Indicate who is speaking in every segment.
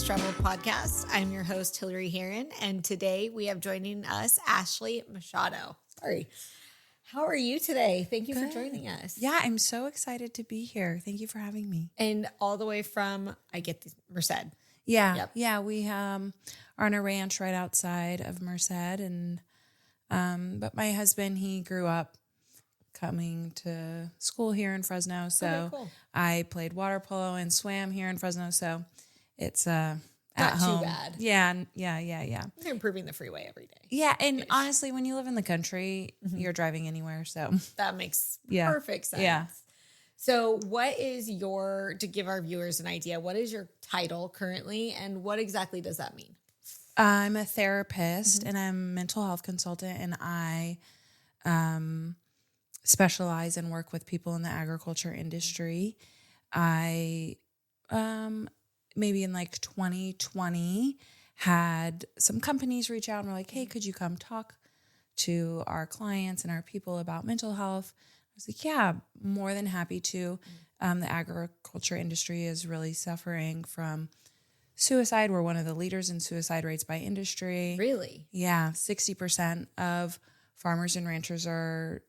Speaker 1: Troubled podcast. I'm your host, Hillary Heron, and today we have joining us Ashley Machado. Sorry. How are you today? Thank you for joining us.
Speaker 2: Yeah, I'm so excited to be here. Thank you for having me.
Speaker 1: And all the way from, Merced.
Speaker 2: Yeah,
Speaker 1: Yep.
Speaker 2: yeah, we are on a ranch right outside of Merced, and but my husband, he grew up coming to school here in Fresno, so
Speaker 1: Okay, cool.
Speaker 2: I played water polo and swam here in Fresno, so it's at
Speaker 1: Not
Speaker 2: home.
Speaker 1: too bad.
Speaker 2: Yeah.
Speaker 1: You're improving the freeway every day.
Speaker 2: Yeah, and honestly, when you live in the country,
Speaker 1: Mm-hmm.
Speaker 2: you're driving anywhere, so
Speaker 1: That makes
Speaker 2: Yeah.
Speaker 1: perfect sense.
Speaker 2: Yeah.
Speaker 1: So what is to give our viewers an idea, what is your title currently and what exactly does that mean?
Speaker 2: I'm a therapist and I'm a mental health consultant, and I specialize and work with people in the agriculture industry. I maybe in like 2020 had some companies reach out and were like, hey, could you come talk to our clients and our people about mental health? I was like, yeah, more than happy to. The agriculture industry is really suffering from suicide. We're one of the leaders in suicide rates by industry.
Speaker 1: Really?
Speaker 2: Yeah, 60% of farmers and ranchers are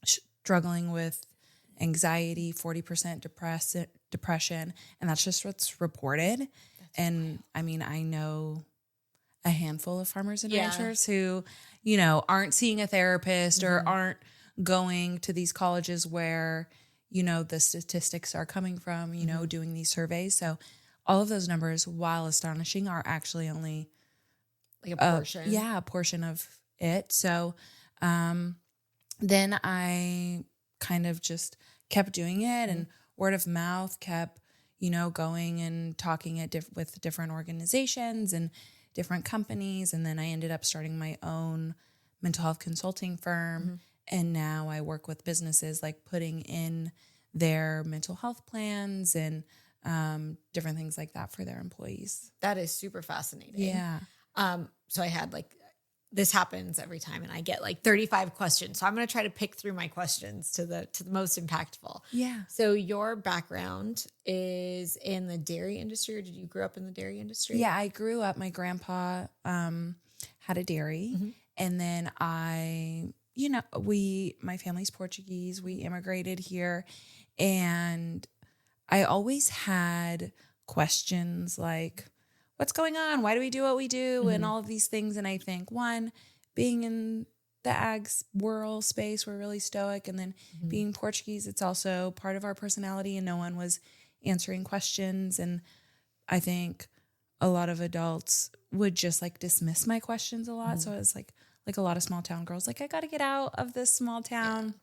Speaker 2: struggling with anxiety, 40% depression, and that's just what's reported. I mean, I know a handful of farmers and ranchers who, aren't seeing a therapist or aren't going to these colleges where, the statistics are coming from, doing these surveys. So all of those numbers, while astonishing, are actually only
Speaker 1: Like a portion.
Speaker 2: a portion of it. So then I kind of just kept doing it, and word of mouth kept, going and talking with different organizations and different companies. And then I ended up starting my own mental health consulting firm. And now I work with businesses, like putting in their mental health plans and different things like that for their employees.
Speaker 1: That is super fascinating.
Speaker 2: Yeah.
Speaker 1: So I had this happens every time and I get 35 questions. So I'm going to try to pick through my questions to the most impactful.
Speaker 2: Yeah.
Speaker 1: So your background is in the dairy industry, or did you grow up in the dairy industry?
Speaker 2: Yeah, I grew up, my grandpa had a dairy, and then my family's Portuguese, we immigrated here, and I always had questions like, what's going on? Why do we do what we do? And all of these things. And I think, one, being in the ag world space, we're really stoic. And then being Portuguese, it's also part of our personality, and no one was answering questions. And I think a lot of adults would just dismiss my questions a lot. So it was like a lot of small town girls, I got to get out of this small town.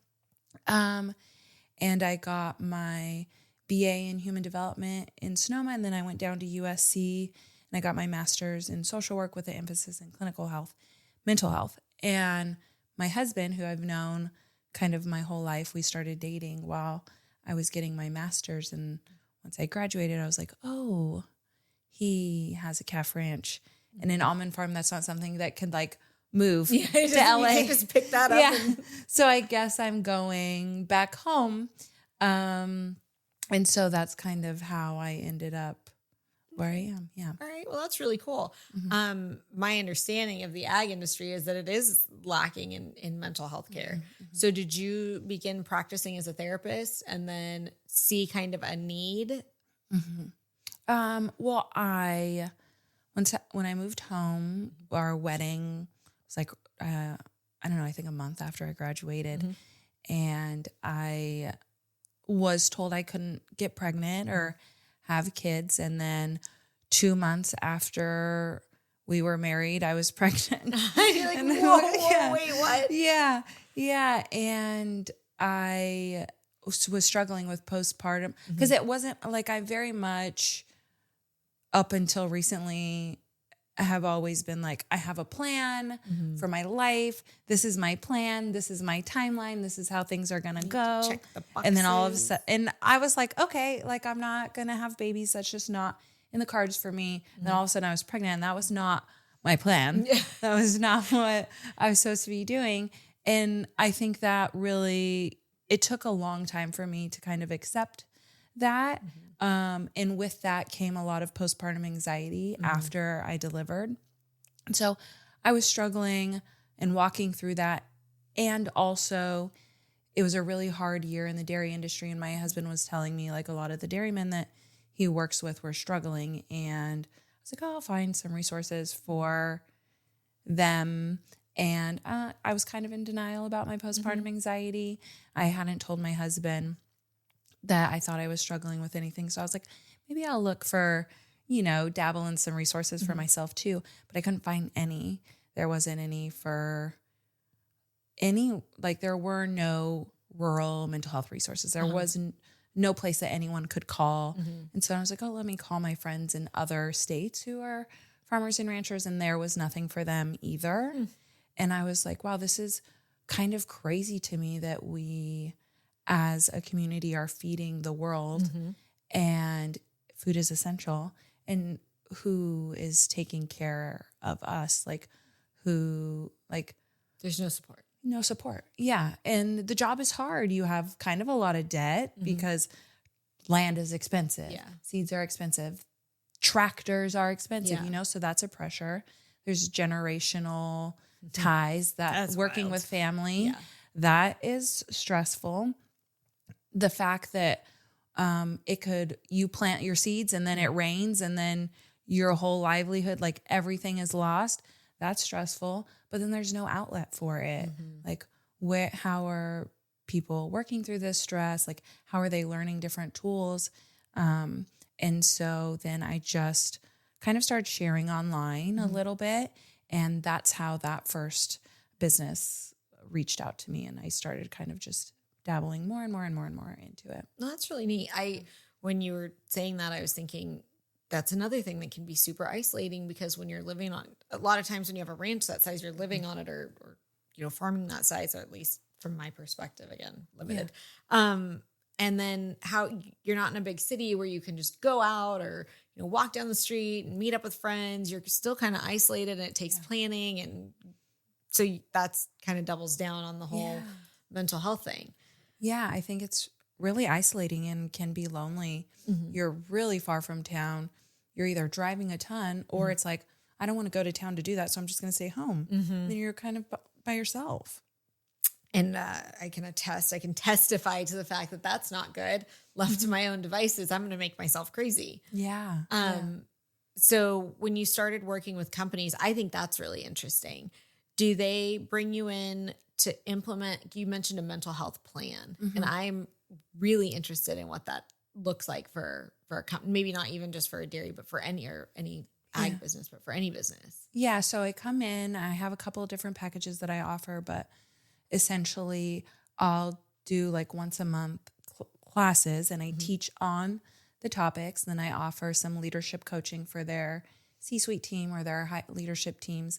Speaker 2: And I got my BA in human development in Sonoma. And then I went down to USC and I got my master's in social work with an emphasis in clinical health, mental health. And my husband, who I've known kind of my whole life, we started dating while I was getting my master's. And once I graduated, I was like, oh, he has a calf ranch and an almond farm. That's not something that can move to LA.
Speaker 1: You can't just pick that up.
Speaker 2: Yeah. So I guess I'm going back home. And so that's kind of how I ended up where I am. Yeah.
Speaker 1: All right. Well, that's really cool. My understanding of the ag industry is that it is lacking in mental health care. So did you begin practicing as a therapist and then see kind of a need?
Speaker 2: Well, when I moved home, our wedding was I don't know, I think a month after I graduated, and I was told I couldn't get pregnant or have kids. And then 2 months after we were married, I was pregnant.
Speaker 1: You're like, whoa, wait, what?
Speaker 2: Yeah. Yeah. And I was struggling with postpartum because it wasn't I very much up until recently I have always been I have a plan for my life. This is my plan. This is my timeline. This is how things are going to go.
Speaker 1: Check the boxes.
Speaker 2: And then all of a sudden, and I was like, okay, I'm not going to have babies. That's just not in the cards for me. And then all of a sudden I was pregnant, and that was not my plan. That was not what I was supposed to be doing. And I think that really, it took a long time for me to kind of accept that. And with that came a lot of postpartum anxiety after I delivered. And so I was struggling and walking through that. And also it was a really hard year in the dairy industry. And my husband was telling me like a lot of the dairymen that he works with were struggling. And I was like, oh, I'll find some resources for them. And I was kind of in denial about my postpartum anxiety. I hadn't told my husband that I thought I was struggling with anything. So I was like, maybe I'll look for, dabble in some resources for myself too. But I couldn't find any. There wasn't any for any, like there were no rural mental health resources. There was no place that anyone could call. And so I was like, oh, let me call my friends in other states who are farmers and ranchers. And there was nothing for them either. And I was like, wow, this is kind of crazy to me that we as a community are feeding the world and food is essential. And who is taking care of us? Like
Speaker 1: there's no support.
Speaker 2: No support. Yeah. And the job is hard. You have kind of a lot of debt because land is expensive.
Speaker 1: Yeah.
Speaker 2: Seeds are expensive. Tractors are expensive, so that's a pressure. There's generational ties that's working with family.
Speaker 1: Yeah.
Speaker 2: That is stressful. The fact that you plant your seeds and then it rains and then your whole livelihood, like everything is lost. That's stressful, but then there's no outlet for it. Like how are people working through this stress? Like how are they learning different tools? And so then I just kind of started sharing online a little bit. And that's how that first business reached out to me. And I started kind of just dabbling more and more and more and more into it.
Speaker 1: No, that's really neat. When you were saying that, I was thinking that's another thing that can be super isolating because when you're living on, a lot of times when you have a ranch that size, you're living on it or farming that size, or at least from my perspective, again, limited. Yeah. And then how you're not in a big city where you can just go out or, walk down the street and meet up with friends. You're still kind of isolated and it takes planning. And so that's kind of doubles down on the whole mental health thing.
Speaker 2: Yeah. I think it's really isolating and can be lonely. You're really far from town. You're either driving a ton or it's like, I don't want to go to town to do that. So I'm just going to stay home. Then you're kind of by yourself.
Speaker 1: And I can testify to the fact that that's not good. Left to my own devices, I'm going to make myself crazy.
Speaker 2: Yeah.
Speaker 1: So when you started working with companies, I think that's really interesting. Do they bring you in to implement, you mentioned a mental health plan, and I'm really interested in what that looks like for a company, maybe not even just for a dairy, but for any ag business, but for any business.
Speaker 2: Yeah. So I come in, I have a couple of different packages that I offer, but essentially I'll do like once a month classes and I teach on the topics. Then I offer some leadership coaching for their C-suite team or their high leadership teams.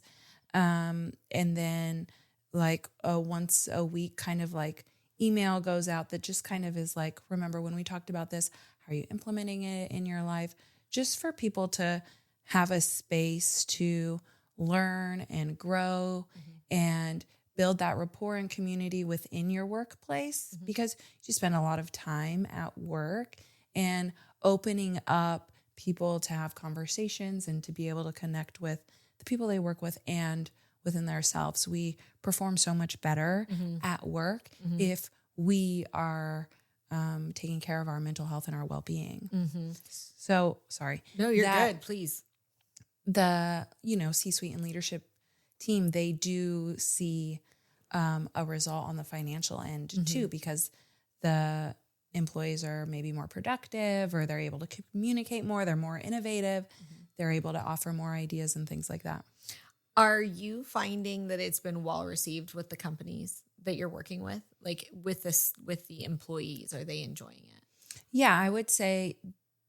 Speaker 2: And then like once a week kind of like email goes out that just kind of is like, remember when we talked about this, how are you implementing it in your life? Just for people to have a space to learn and grow and build that rapport and community within your workplace because you spend a lot of time at work, and opening up people to have conversations and to be able to connect with the people they work with and within themselves. We perform so much better at work if we are taking care of our mental health and our well-being. So, sorry.
Speaker 1: No, you're good. Please.
Speaker 2: The, C-suite and leadership team, they do see a result on the financial end too, because the employees are maybe more productive or they're able to communicate more. They're more innovative. They're able to offer more ideas and things like that.
Speaker 1: Are you finding that it's been well received with the companies that you're working with? Like with the employees, are they enjoying it?
Speaker 2: Yeah, I would say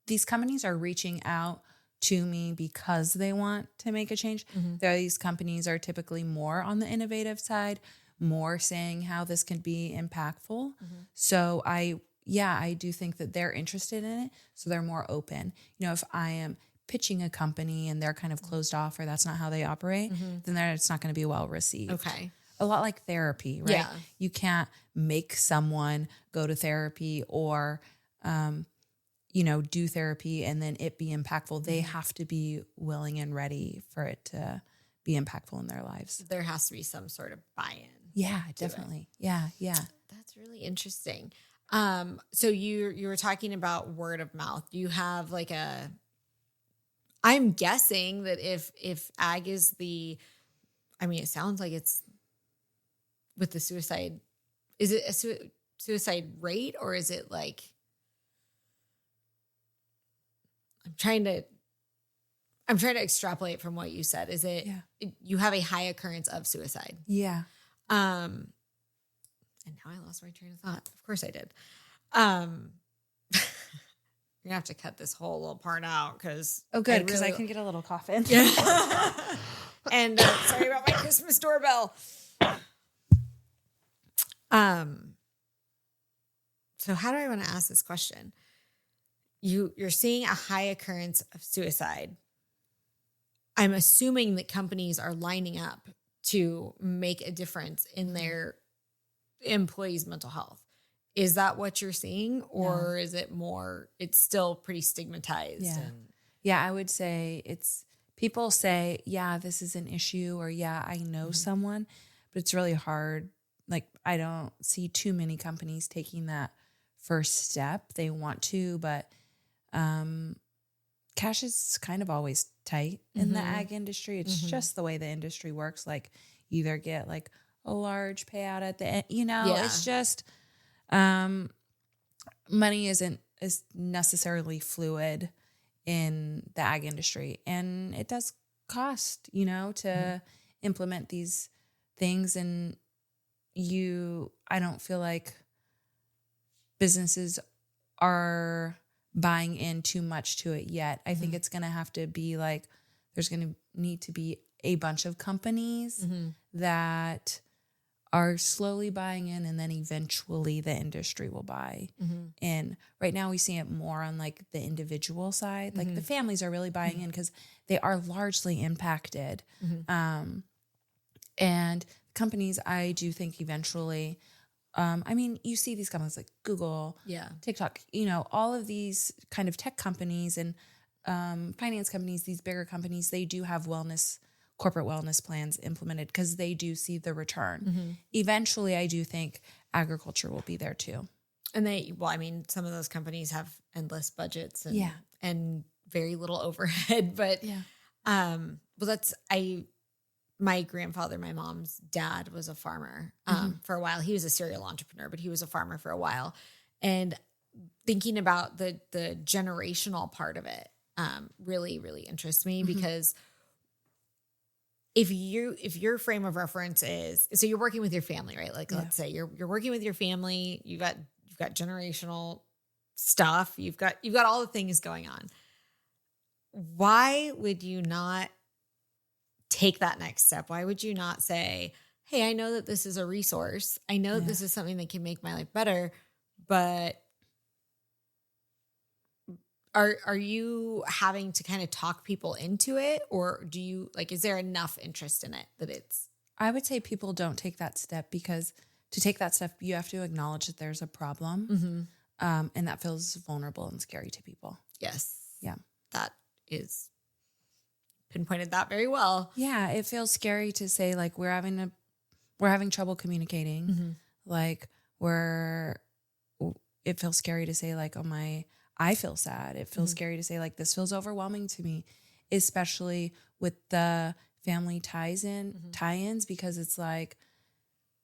Speaker 2: these companies are reaching out to me because they want to make a change. These companies are typically more on the innovative side, more saying how this can be impactful. So I do think that they're interested in it. So they're more open. If I am pitching a company and they're kind of closed off or that's not how they operate, then it's not going to be well received.
Speaker 1: Okay.
Speaker 2: A lot like therapy, right? Yeah. You can't make someone go to therapy or do therapy and then it be impactful. They have to be willing and ready for it to be impactful in their lives.
Speaker 1: There has to be some sort of buy-in.
Speaker 2: Yeah, definitely. Yeah.
Speaker 1: That's really interesting. So you were talking about word of mouth. Do you have like I'm guessing that if ag is it sounds like it's with the suicide, is it a suicide rate, or is it like, I'm trying to extrapolate from what you said. Is it, you have a high occurrence of suicide?
Speaker 2: Yeah.
Speaker 1: And now I lost my train of thought. Of course I did. You're gonna have to cut this whole little part out because
Speaker 2: good, because I can get a little cough in.
Speaker 1: Yeah. And sorry about my Christmas doorbell. So how do I want to ask this question? You're seeing a high occurrence of suicide. I'm assuming that companies are lining up to make a difference in their employees' mental health. Is that what you're seeing, or is it more, it's still pretty stigmatized?
Speaker 2: Yeah, I would say people say, yeah, this is an issue, or yeah, I know someone, but it's really hard. Like, I don't see too many companies taking that first step. They want to, but cash is kind of always tight in the ag industry. It's just the way the industry works. Like, you either get like a large payout at the end, it's just, money isn't necessarily fluid in the ag industry, and it does cost, to implement these things. And I don't feel like businesses are buying in too much to it yet. I think it's going to have to be like, there's going to need to be a bunch of companies that are slowly buying in, and then eventually the industry will buy in. Right now we see it more on like the individual side. Like the families are really buying in because they are largely impacted. And companies, I do think eventually, you see these companies like Google, TikTok, all of these kind of tech companies and finance companies, these bigger companies, they do have corporate wellness plans implemented because they do see the return. Eventually, I do think agriculture will be there too.
Speaker 1: And some of those companies have endless budgets and very little overhead, but my grandfather, my mom's dad, was a farmer for a while. He was a serial entrepreneur, but he was a farmer for a while. And thinking about the generational part of it really, really interests me because if your frame of reference is, so you're working with your family, right? Like let's say you're working with your family, you've got generational stuff, you've got all the things going on. Why would you not take that next step? Why would you not say, hey, I know that this is a resource. I know that this is something that can make my life better, but are you having to kind of talk people into it, or do you is there enough interest in it that it's?
Speaker 2: I would say people don't take that step because to take that step, you have to acknowledge that there's a problem. And that feels vulnerable and scary to people.
Speaker 1: Yes.
Speaker 2: Yeah.
Speaker 1: That is pinpointed that very well. Yeah.
Speaker 2: It feels scary to say like, we're having trouble communicating. Like it feels scary to say like, I feel sad. It feels scary to say like, this feels overwhelming to me, especially with the family tie-ins, because it's like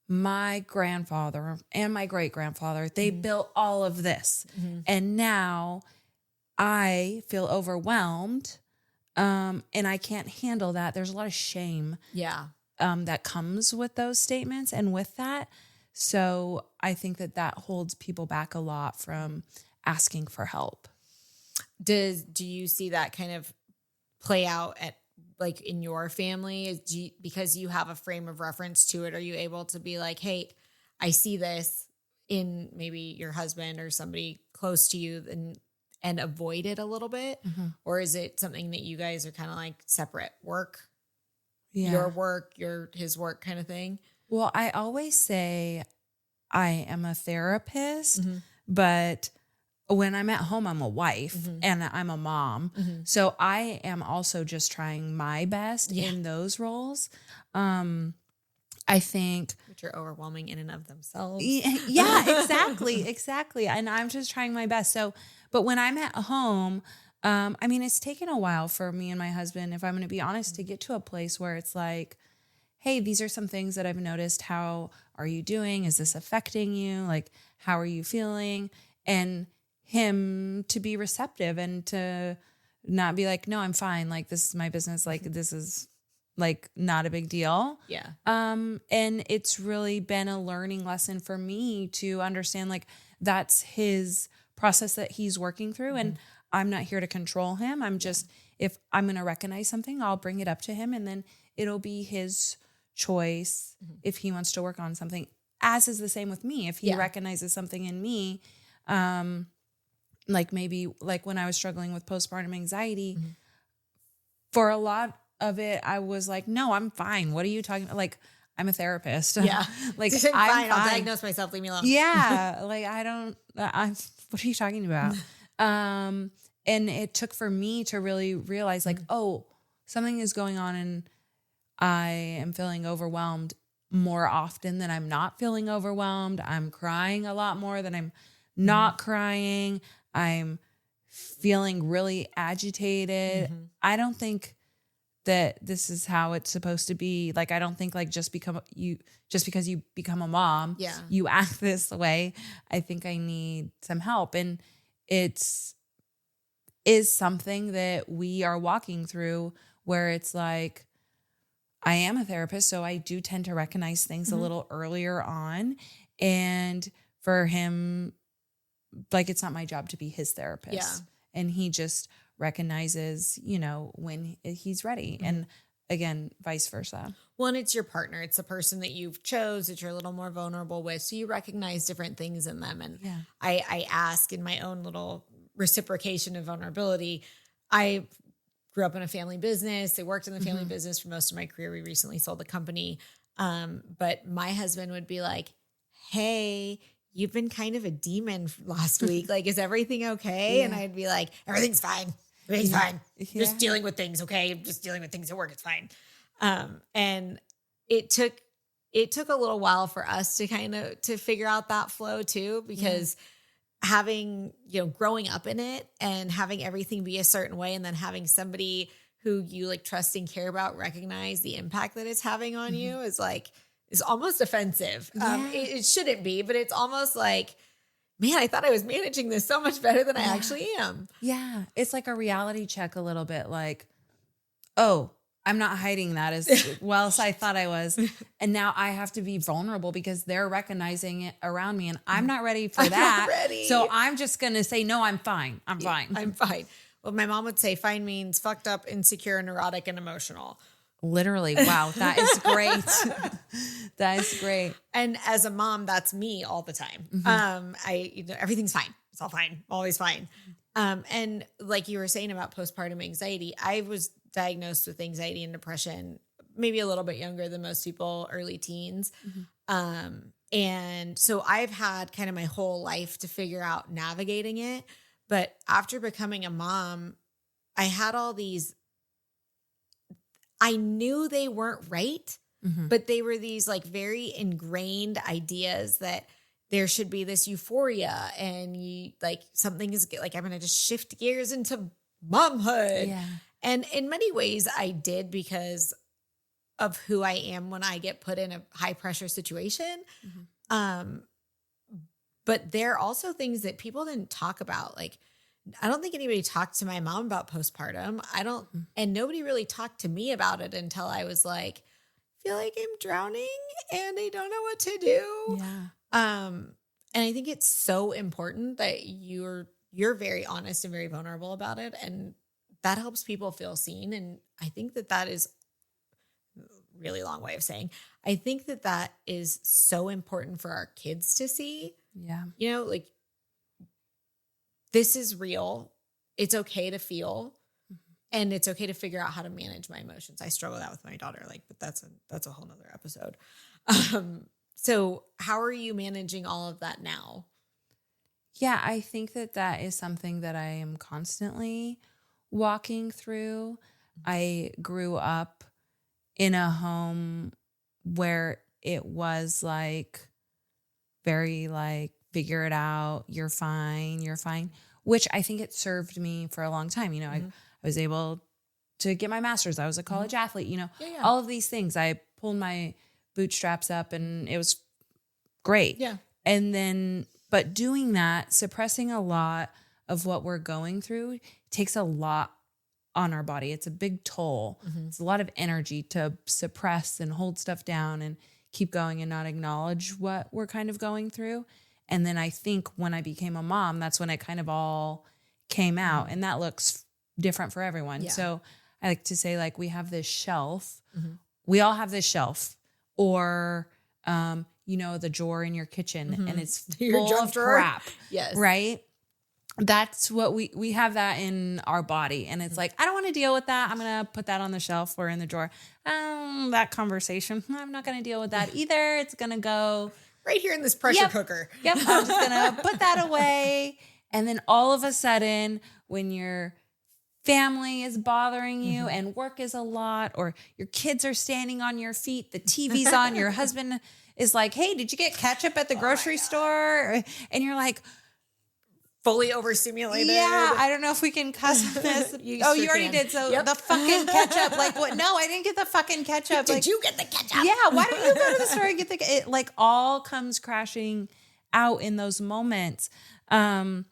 Speaker 2: my grandfather and my great-grandfather, they built all of this. And now I feel overwhelmed. And I can't handle that. There's a lot of shame that comes with those statements and with that. So I think that holds people back a lot from asking for help.
Speaker 1: Do you see that kind of play out at like in your family? Because you have a frame of reference to it, are you able to be like, hey, I see this in maybe your husband or somebody close to you and avoid it a little bit? Or is it something that you guys are kind of like separate work, your work, his work kind of thing?
Speaker 2: Well, I always say I am a therapist, but when I'm at home, I'm a wife and I'm a mom. So I am also just trying my best in those roles. I think,
Speaker 1: which are overwhelming in and of themselves.
Speaker 2: Yeah, exactly. And I'm just trying my best. So, but when I'm at home, I mean, it's taken a while for me and my husband, if I'm going to be honest, to get to a place where it's like, hey, these are some things that I've noticed. How are you doing? Is this affecting you? Like, how are you feeling? And him to be receptive and to not be like, no, I'm fine. Like, this is my business. Like, this is like not a big deal.
Speaker 1: Yeah.
Speaker 2: And it's really been a learning lesson for me to understand, like, that's his process that he's working through. And I'm not here to control him. I'm just, if I'm going to recognize something, I'll bring it up to him, and then it'll be his choice if he wants to work on something, as is the same with me. If he recognizes something in me, like maybe like when I was struggling with postpartum anxiety, for a lot of it, I was like, no, I'm fine. What are you talking about? Like, I'm a therapist.
Speaker 1: Yeah.
Speaker 2: Like,
Speaker 1: I'm
Speaker 2: fine.
Speaker 1: I'll diagnose myself. Leave me alone.
Speaker 2: Yeah. Like, what are you talking about? And it took for me to really realize, like, oh, something is going on and I am feeling overwhelmed more often than I'm not feeling overwhelmed. I'm crying a lot more than I'm not crying. I'm feeling really agitated. I don't think that this is how it's supposed to be. Like, I don't think like just because you become a mom, you act this way. I think I need some help. And is something that we are walking through, where it's like, I am a therapist, so I do tend to recognize things a little earlier on. And for him, like, it's not my job to be his therapist.
Speaker 1: Yeah.
Speaker 2: And he just recognizes, when he's ready. And again, vice versa.
Speaker 1: Well, and it's your partner. It's the person that you've chose that you're a little more vulnerable with. So you recognize different things in them. And I ask in my own little reciprocation of vulnerability. I grew up in a family business. I worked in the family business for most of my career. We recently sold the company. But my husband would be like, hey, you've been kind of a demon last week. Like, is everything okay? Yeah. And I'd be like, everything's fine. Everything's fine. Just dealing with things. Okay. Just dealing with things at work. It's fine. And it took a little while for us to figure out that flow too, because having, growing up in it and having everything be a certain way, and then having somebody who you like trust and care about recognize the impact that it's having on you is almost offensive. It shouldn't be, but it's almost like, man, I thought I was managing this so much better than I actually am. Yeah.
Speaker 2: It's like a reality check a little bit, like, oh, I'm not hiding that as well as I thought I was. And now I have to be vulnerable because they're recognizing it around me, and I'm not ready for that.
Speaker 1: Not ready.
Speaker 2: So I'm just going to say, no, I'm fine. I'm fine.
Speaker 1: I'm fine. Well, my mom would say fine means fucked up, insecure, neurotic, and emotional.
Speaker 2: Literally. Wow. That is great. That is great.
Speaker 1: And as a mom, that's me all the time. Everything's fine. It's all fine. Always fine. And like you were saying about postpartum anxiety, I was diagnosed with anxiety and depression, maybe a little bit younger than most people, early teens. And so I've had kind of my whole life to figure out navigating it. But after becoming a mom, I had all these, I knew they weren't right, but they were these like very ingrained ideas that there should be this euphoria and something is like, I'm going to just shift gears into momhood. Yeah. And in many ways I did, because of who I am when I get put in a high pressure situation. But there are also things that people didn't talk about. Like, I don't think anybody talked to my mom about postpartum. And nobody really talked to me about it until I was like, I feel like I'm drowning and I don't know what to do. Yeah. And I think it's so important that you're very honest and very vulnerable about it. And that helps people feel seen. And I think that is a really long way of saying, I think that is so important for our kids to see. Yeah. Like, this is real. It's okay to feel, and it's okay to figure out how to manage my emotions. I struggle with that with my daughter, but that's a whole nother episode. So how are you managing all of that now?
Speaker 2: Yeah, I think that is something that I am constantly walking through. I grew up in a home where it was like very like, figure it out, you're fine, which I think it served me for a long time. I was able to get my master's. I was a college athlete, all of these things. I pulled my bootstraps up and it was great.
Speaker 1: Yeah.
Speaker 2: And then, but doing that, suppressing a lot of what we're going through takes a lot on our body. It's a big toll. It's a lot of energy to suppress and hold stuff down and keep going and not acknowledge what we're kind of going through. And then I think when I became a mom, that's when it kind of all came out, and that looks different for everyone.
Speaker 1: Yeah.
Speaker 2: So I like to say, like, we have this shelf. We all have this shelf, or, the drawer in your kitchen, and it's
Speaker 1: Your
Speaker 2: full
Speaker 1: junk
Speaker 2: of
Speaker 1: drawer?
Speaker 2: crap.
Speaker 1: Yes.
Speaker 2: Right? That's what we have that in our body. And it's like, I don't want to deal with that. I'm going to put that on the shelf or in the drawer. That conversation, I'm not going to deal with that either. It's going to go
Speaker 1: right here in this pressure cooker.
Speaker 2: Yep. I'm just going to put that away. And then all of a sudden, when your family is bothering you and work is a lot, or your kids are standing on your feet, the TV's on, your husband is like, hey, did you get ketchup at the grocery store? And you're like,
Speaker 1: fully overstimulated.
Speaker 2: yeah, I don't know if we can cuss on this. You already did. So the fucking ketchup, like what? No, I didn't get the fucking ketchup.
Speaker 1: Did you get the ketchup?
Speaker 2: Yeah, why don't you go to the store and get it like all comes crashing out in those moments. And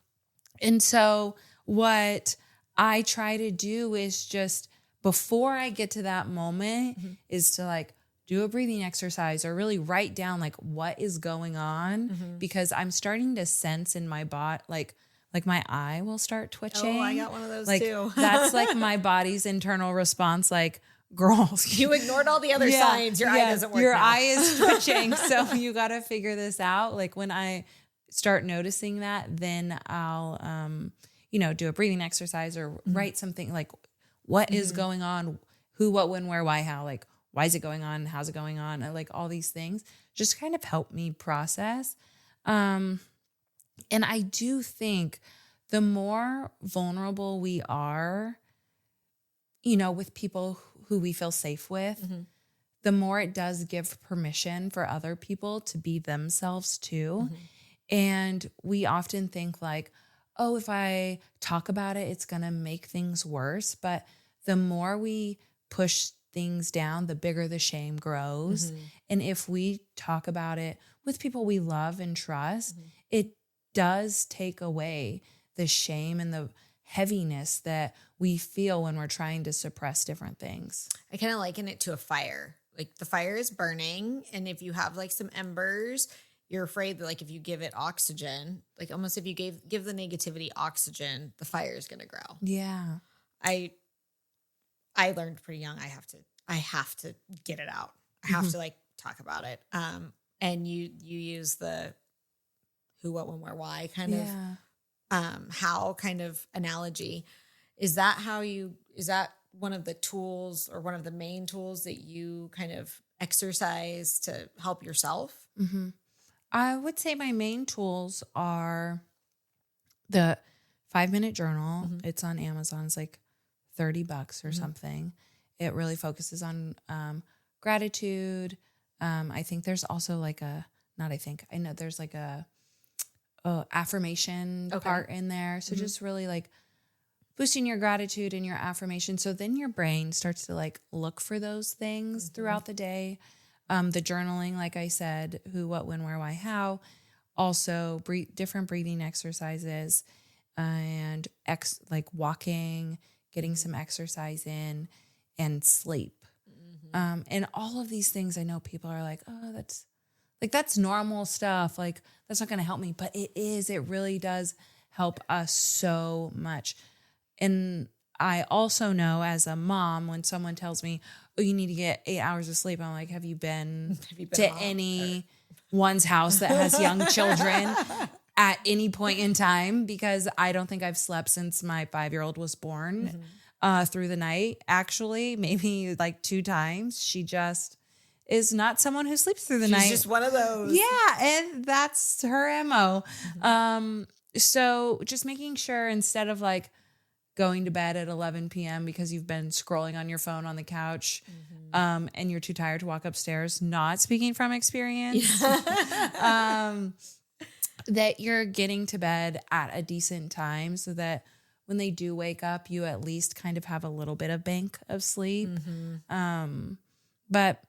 Speaker 2: so what I try to do is just, before I get to that moment, is to like do a breathing exercise or really write down like what is going on, because I'm starting to sense in my body, like my eye will start twitching.
Speaker 1: Oh, I got one of those
Speaker 2: like,
Speaker 1: too.
Speaker 2: That's like my body's internal response. Like, girl,
Speaker 1: you ignored all the other signs. Your eye doesn't work.
Speaker 2: Your
Speaker 1: now.
Speaker 2: eye is twitching. So you got to figure this out. Like, when I start noticing that, then I'll, do a breathing exercise or write something like, what is going on? Who, what, when, where, why, how, like, why is it going on? How's it going on? Like all these things just kind of help me process. And I do think the more vulnerable we are, with people who we feel safe with, the more it does give permission for other people to be themselves too. And we often think like, oh, if I talk about it, it's going to make things worse. But the more we push things down, the bigger the shame grows. And if we talk about it with people we love and trust, it does take away the shame and the heaviness that we feel when we're trying to suppress different things.
Speaker 1: I kind of liken it to a fire. Like the fire is burning, and if you have like some embers, you're afraid that like if you give it oxygen, like almost if you give the negativity oxygen, the fire is going to grow.
Speaker 2: Yeah.
Speaker 1: I learned pretty young. I have to get it out. I have to like talk about it. And you use the who, what, when, where, why kind of how kind of analogy. Is that one of the tools or one of the main tools that you kind of exercise to help yourself?
Speaker 2: I would say my main tools are the 5-minute journal. It's on Amazon. It's like $30 or something. It really focuses on gratitude. I think there's also like I know there's like a affirmation part in there. So just really like boosting your gratitude and your affirmation. So then your brain starts to like look for those things throughout the day. The journaling, like I said, who, what, when, where, why, how. Also different breathing exercises and like walking, getting some exercise in, and sleep. And all of these things, I know people are like, oh, that's normal stuff. Like, that's not going to help me. But it really does help us so much. And I also know as a mom, when someone tells me, oh, you need to get 8 hours of sleep, I'm like, have you been to anyone's house that has young children at any point in time? Because I don't think I've slept since my 5-year-old was born. Through the night, actually, maybe like 2 times. She just is not someone who sleeps through the night.
Speaker 1: She's just one of those.
Speaker 2: Yeah, and that's her MO. So just making sure instead of like going to bed at 11 p.m. because you've been scrolling on your phone on the couch and you're too tired to walk upstairs, not speaking from experience, that you're getting to bed at a decent time so that when they do wake up, you at least kind of have a little bit of bank of sleep. But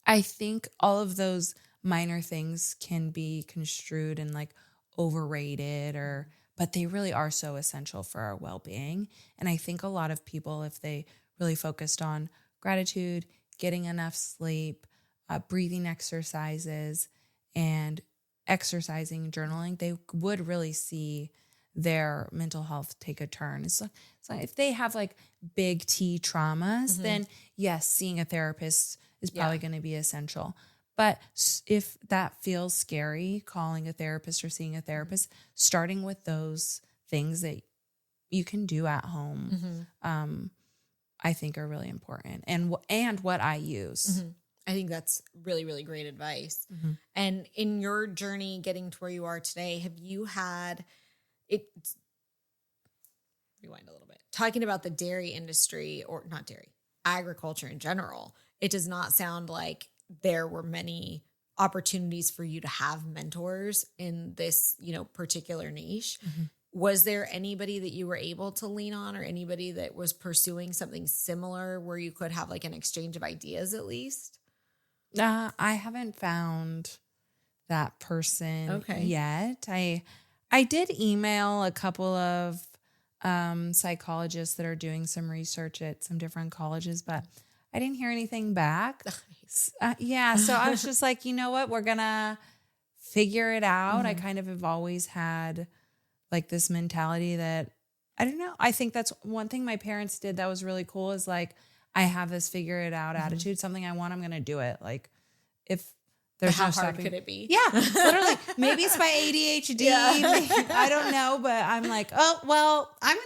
Speaker 2: I think all of those minor things can be construed and like overrated but they really are so essential for our well-being. And I think a lot of people, if they really focused on gratitude, getting enough sleep, breathing exercises, and exercising, journaling, they would really see their mental health take a turn. So if they have like big T traumas, then yes, seeing a therapist is probably going to be essential. But if that feels scary, calling a therapist or seeing a therapist, starting with those things that you can do at home, I think are really important. And what I use.
Speaker 1: I think that's really, really great advice. And in your journey getting to where you are today, have you had rewind a little bit, talking about the dairy industry, or not dairy, agriculture in general, it does not sound like there were many opportunities for you to have mentors in this, particular niche. Was there anybody that you were able to lean on, or anybody that was pursuing something similar where you could have like an exchange of ideas at least?
Speaker 2: I haven't found that person yet. I did email a couple of psychologists that are doing some research at some different colleges, but I didn't hear anything back. So I was just like, you know what? We're going to figure it out. I kind of have always had like this mentality that, I don't know. I think that's one thing my parents did that was really cool is like, I have this figure it out attitude. Something I want, I'm going to do it. Like if there's
Speaker 1: how
Speaker 2: no
Speaker 1: hard
Speaker 2: stopping.
Speaker 1: could it be?
Speaker 2: Yeah, literally. Maybe it's my ADHD. Maybe, I don't know, but I'm like, oh, well, I'm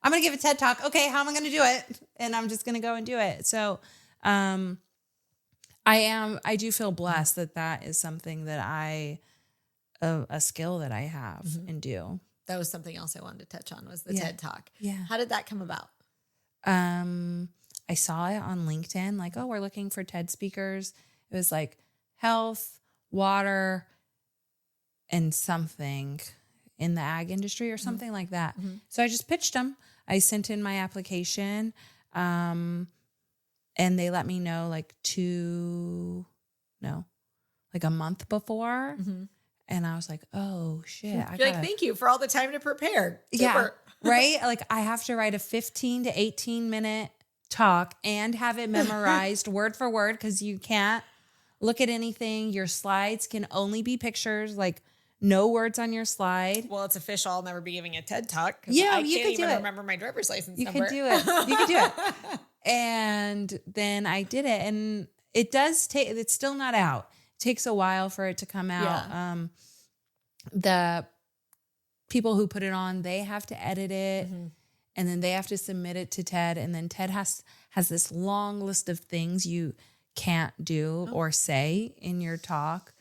Speaker 2: going to give a TED talk. Okay. How am I going to do it? And I'm just going to go and do it. So, I do feel blessed that is something that a skill that I have and do.
Speaker 1: That was something else I wanted to touch on was the TED talk.
Speaker 2: Yeah.
Speaker 1: How did that come about?
Speaker 2: I saw it on LinkedIn, like, oh, we're looking for TED speakers. It was like health, water, and something in the ag industry or something like that. So I just pitched them. I sent in my application, and they let me know like a month before. And I was like, oh shit.
Speaker 1: You're like, thank you for all the time to prepare. Super.
Speaker 2: Yeah. Right. Like I have to write a 15 to 18 minute talk and have it memorized word for word, because you can't look at anything. Your slides can only be pictures, like no words on your slide.
Speaker 1: Well, it's official. I'll never be giving a TED talk.
Speaker 2: Yeah,
Speaker 1: I
Speaker 2: you
Speaker 1: can't
Speaker 2: could
Speaker 1: even
Speaker 2: do it.
Speaker 1: remember my driver's license
Speaker 2: You
Speaker 1: number.
Speaker 2: could do it. You could do it. And then I did it, and it does take. It's still not out. It takes a while for it to come out.
Speaker 1: Yeah.
Speaker 2: The people who put it on, they have to edit it, and then they have to submit it to TED, and then TED has this long list of things you can't do or say in your talk.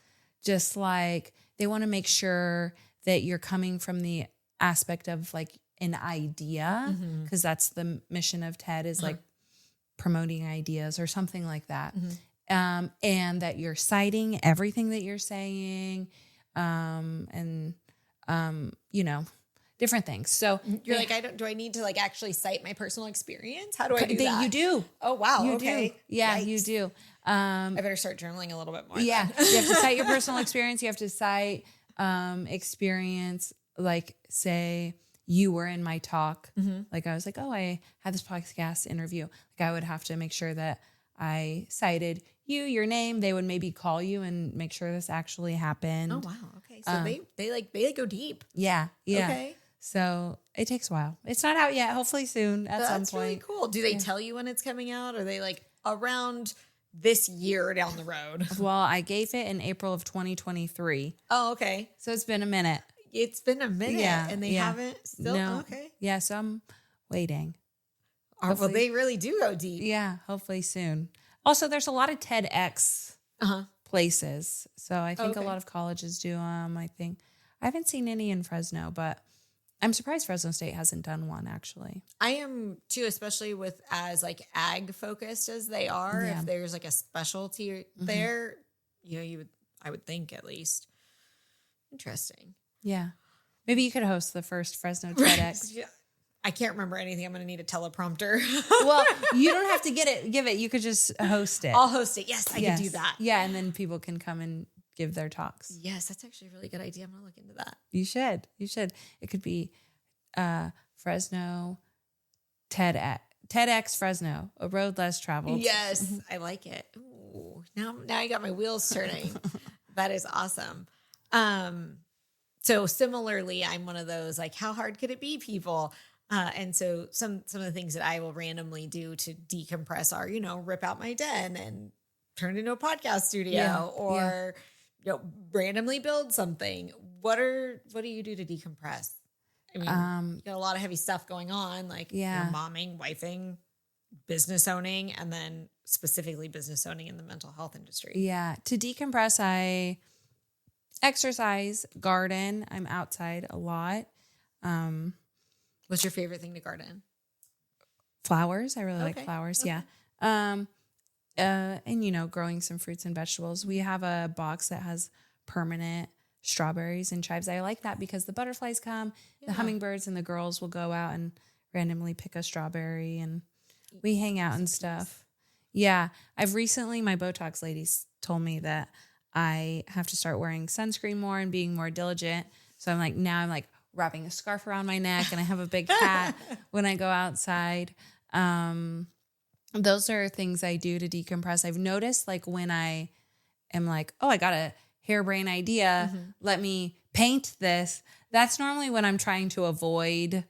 Speaker 2: Just like they want to make sure that you're coming from the aspect of like an idea, because that's the mission of TED is like promoting ideas or something like that. And that you're citing everything that you're saying, and different things. So
Speaker 1: you're like, do I need to like actually cite my personal experience? How do I do that?
Speaker 2: You do.
Speaker 1: Oh, wow.
Speaker 2: You
Speaker 1: okay.
Speaker 2: do. Yeah,
Speaker 1: Yikes.
Speaker 2: you do.
Speaker 1: I better start journaling a little bit more.
Speaker 2: Yeah.
Speaker 1: Then.
Speaker 2: You have to cite your personal experience. You have to cite experience, like say you were in my talk. Like I was like, oh, I had this podcast interview. Like I would have to make sure that I cited you, your name. They would maybe call you and make sure this actually happened.
Speaker 1: Oh, wow. Okay. So they go deep.
Speaker 2: Yeah. Yeah.
Speaker 1: Okay.
Speaker 2: So it takes a while. It's not out yet. Hopefully soon at some point.
Speaker 1: That's really cool. Do they tell you when it's coming out? Or are they like around this year down the road?
Speaker 2: Well, I gave it in April of 2023.
Speaker 1: Oh, okay.
Speaker 2: So it's been a minute.
Speaker 1: It's been a minute.
Speaker 2: Yeah,
Speaker 1: And they haven't still.
Speaker 2: No.
Speaker 1: Okay.
Speaker 2: Yeah. So I'm waiting.
Speaker 1: Well, they really do go deep.
Speaker 2: Yeah. Hopefully soon. Also, there's a lot of TEDx places. So I think a lot of colleges do them. I think I haven't seen any in Fresno, but I'm surprised Fresno State hasn't done one actually.
Speaker 1: I am too, especially with as like ag focused as they are.
Speaker 2: Yeah.
Speaker 1: If there's like a specialty there, I would think at least. Interesting.
Speaker 2: Yeah. Maybe you could host the first Fresno TEDx.
Speaker 1: Yeah. I can't remember anything. I'm going to need a teleprompter.
Speaker 2: Well, you don't have to give it. You could just host it.
Speaker 1: I'll host it. Yes, I can do that.
Speaker 2: Yeah, and then people can come and give their talks.
Speaker 1: Yes, that's actually a really good idea. I'm going to look into that.
Speaker 2: You should. It could be Fresno TEDx Fresno, a road less traveled.
Speaker 1: Yes, I like it. Ooh, now you got my wheels turning. That is awesome. So similarly, I'm one of those like, how hard could it be, people? And so some of the things that I will randomly do to decompress are, rip out my den and turn it into a podcast studio or randomly build something. What do you do to decompress? I mean, you got a lot of heavy stuff going on, like momming, wifing, business owning, and then specifically business owning in the mental health industry.
Speaker 2: Yeah. To decompress, I exercise, garden. I'm outside a lot.
Speaker 1: What's your favorite thing to garden?
Speaker 2: Flowers. I really like flowers. Okay. Yeah. And growing some fruits and vegetables. We have a box that has permanent strawberries and chives. I like that because the butterflies come, the hummingbirds and the girls will go out and randomly pick a strawberry and we hang out and stuff. Yeah. I've recently, my Botox ladies told me that I have to start wearing sunscreen more and being more diligent. So I'm like wrapping a scarf around my neck and I have a big hat when I go outside. Those are things I do to decompress. I've noticed like when I am like, oh, I got a harebrained idea. Let me paint this. That's normally when I'm trying to avoid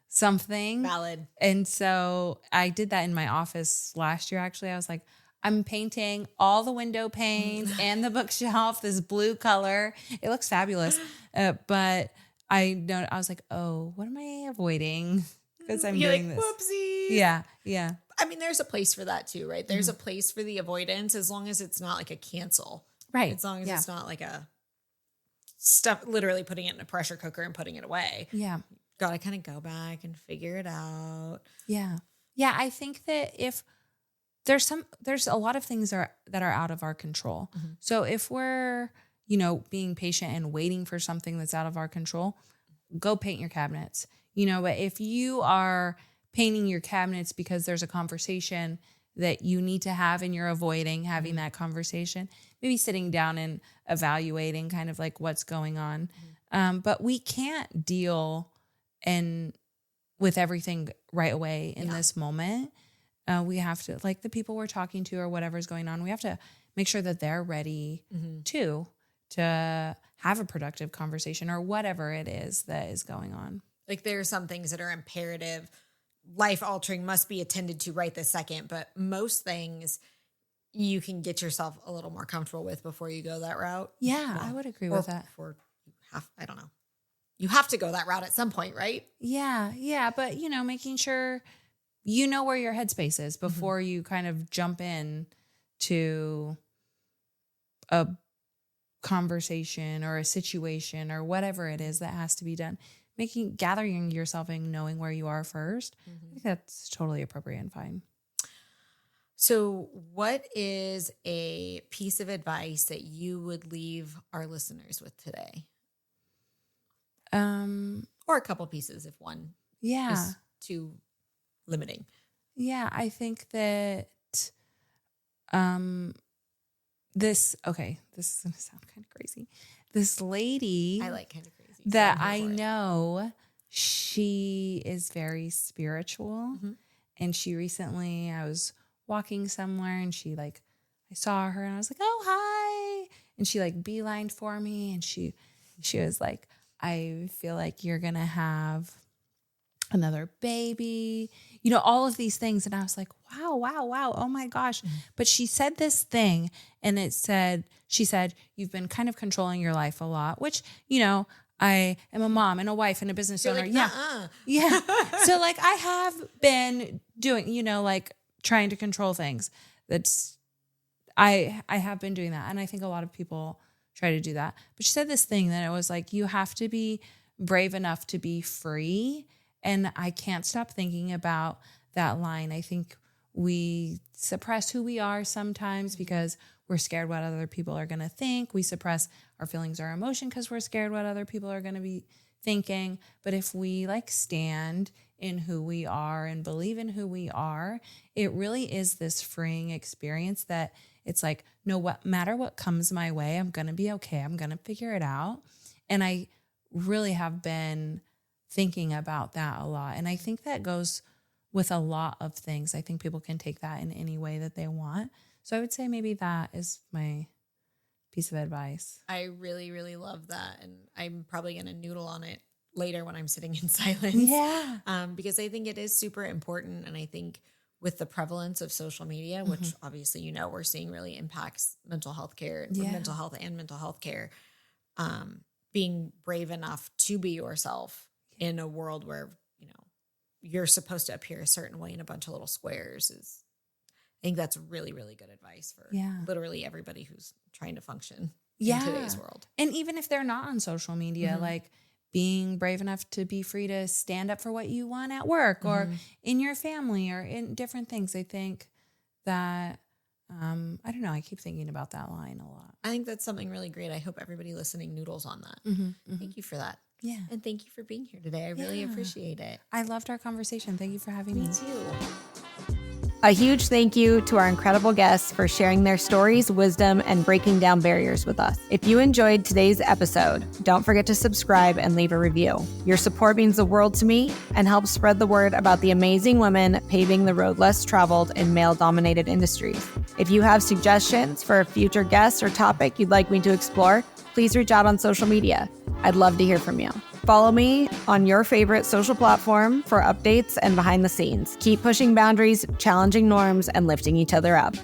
Speaker 2: something.
Speaker 1: Valid.
Speaker 2: And so I did that in my office last year. Actually, I was like, I'm painting all the window panes and the bookshelf, this blue color. It looks fabulous. But I was like, oh, what am I avoiding? Because I'm doing this.
Speaker 1: Whoopsies.
Speaker 2: Yeah. Yeah.
Speaker 1: I mean, there's a place for that too, right? There's a place for the avoidance as long as it's not like a cancel.
Speaker 2: Right.
Speaker 1: As long as it's not like a stuff, literally putting it in a pressure cooker and putting it away.
Speaker 2: Yeah.
Speaker 1: Got to kind of go back and figure it out.
Speaker 2: Yeah. Yeah. I think that if there's a lot of things that are out of our control. So if we're, being patient and waiting for something that's out of our control, go paint your cabinets. But if you are painting your cabinets because there's a conversation that you need to have and you're avoiding having that conversation, maybe sitting down and evaluating kind of like what's going on. But we can't deal with everything right away in this moment. We have to, like the people we're talking to or whatever's going on, we have to make sure that they're ready to have a productive conversation or whatever it is that is going on.
Speaker 1: Like there are some things that are imperative, life-altering, must be attended to right this second. But most things you can get yourself a little more comfortable with before you go that route.
Speaker 2: Yeah, I would agree with that.
Speaker 1: I don't know. You have to go that route at some point, right?
Speaker 2: Yeah, yeah. But, making sure you know where your headspace is before you kind of jump in to a conversation or a situation or whatever it is that has to be done. Gathering yourself and knowing where you are first. I think that's totally appropriate and fine.
Speaker 1: So what is a piece of advice that you would leave our listeners with today? Or a couple pieces if one is too limiting.
Speaker 2: Yeah, I think that this is going to sound kind of crazy. This lady
Speaker 1: I like kind of crazy.
Speaker 2: That I know, she is very spiritual. And she recently, I was walking somewhere and I saw her and I was like, oh, hi. And she beelined for me. And she was like, I feel like you're going to have another baby, all of these things. And I was like, wow. Oh my gosh. But she said this thing and she said, you've been kind of controlling your life a lot, which, I am a mom and a wife and a business owner. Yeah. So I have been doing, trying to control things. I have been doing that. And I think a lot of people try to do that. But she said this thing that it was like, you have to be brave enough to be free. And I can't stop thinking about that line. I think we suppress who we are sometimes because we're scared what other people are going to think. We suppress our feelings or emotion because we're scared what other people are going to be thinking. But if we like stand in who we are and believe in who we are, it really is this freeing experience that it's like, no matter what comes my way, I'm going to be okay. I'm going to figure it out. And I really have been thinking about that a lot. And I think that goes with a lot of things. I think people can take that in any way that they want. So I would say maybe that is my piece of advice.
Speaker 1: I really, really love that. And I'm probably going to noodle on it later when I'm sitting in silence.
Speaker 2: Yeah.
Speaker 1: Because I think it is super important. And I think with the prevalence of social media, which obviously, you know, we're seeing really impacts mental health care, mental health and mental health care, being brave enough to be yourself in a world where, you know, you're supposed to appear a certain way in a bunch of little squares is, I think that's really, really good advice for literally everybody who's trying to function in today's world.
Speaker 2: And even if they're not on social media, like being brave enough to be free to stand up for what you want at work or in your family or in different things. I think that, I don't know, I keep thinking about that line a lot.
Speaker 1: I think that's something really great. I hope everybody listening noodles on that. Thank you for that.
Speaker 2: Yeah.
Speaker 1: And thank you for being here today. I really appreciate it.
Speaker 2: I loved our conversation. Thank you for having me.
Speaker 1: Me too. A huge thank you to our incredible guests for sharing their stories, wisdom, and breaking down barriers with us. If you enjoyed today's episode, don't forget to subscribe and leave a review. Your support means the world to me and helps spread the word about the amazing women paving the road less traveled in male-dominated industries. If you have suggestions for a future guest or topic you'd like me to explore, please reach out on social media. I'd love to hear from you. Follow me on your favorite social platform for updates and behind the scenes. Keep pushing boundaries, challenging norms, and lifting each other up.